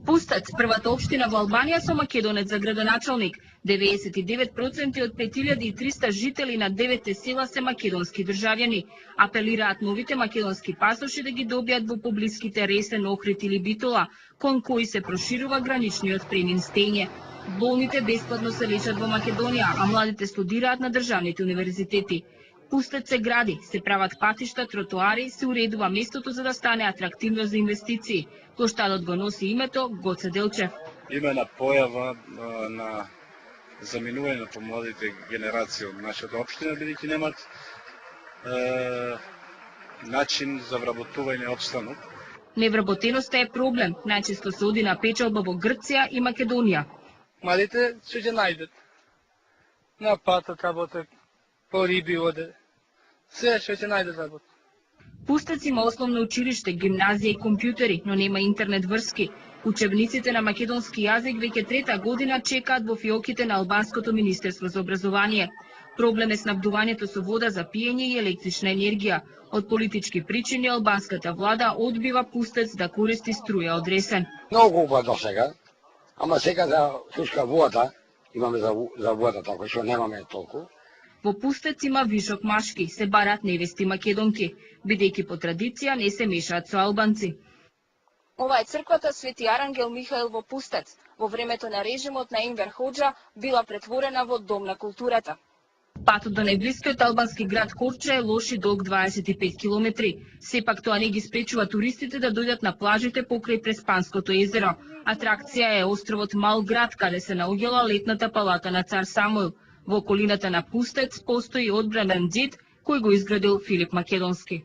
Пустец, првата општина во Албанија со македонец за градоначалник. 99% од 5300 жители на 9 села се македонски државјани. Апелираат новите македонски пасоши да ги добијат во поблиските Ресен, Охрид или Битола, кон кои се проширува граничниот премин Стење. Болните бесплатно се лечат во Македонија, а младите студираат на државните универзитети. Пустец се гради, се прават патишта, тротоари, се уредува местото за да стане атрактивно за инвестиции. Плоштадот го носи името Гоце Делчев. Има една појава на заминување на помладите генерации од нашата општина, бидејќи немат начин за вработување опстанок. Невработеноста е проблем. Најчесто се оди на печалба во Грција и Македонија. Младите ќе најдат на патот работат, по риби оде. Се ќе најдат работа. Пустец има основно училиште, гимназија и компјутери, но нема интернет врски. Учебниците на македонски јазик веќе трета година чекаат во фиоките на Албанското министерство за образование. Проблем е снабдувањето со вода за пиење и електрична енергија. Од политички причини албанската влада одбива Пустец да користи струја од Ресен. Многу убаво до сега, ама сега за турска вода, имаме за вода така што немаме толку. Во Пустец има вишок машки, се барат невести македонки, бидејќи по традиција не се мешаат со албанци. Ова е црквата Свети Арангел Михаил во Пустец. Во времето на режимот на Енвер Хоџа била претворена во дом на културата. Патот до најблискиот албански град Корча е лош и долг 25 километри. Сепак тоа не ги спречува туристите да дојдат на плажите покрај Преспанското езеро. Атракција е островот Мал град, каде се наоѓала летната палата на цар Самуил. Во околината на Пустец постои одбранен џид кој го изградил Филип Македонски.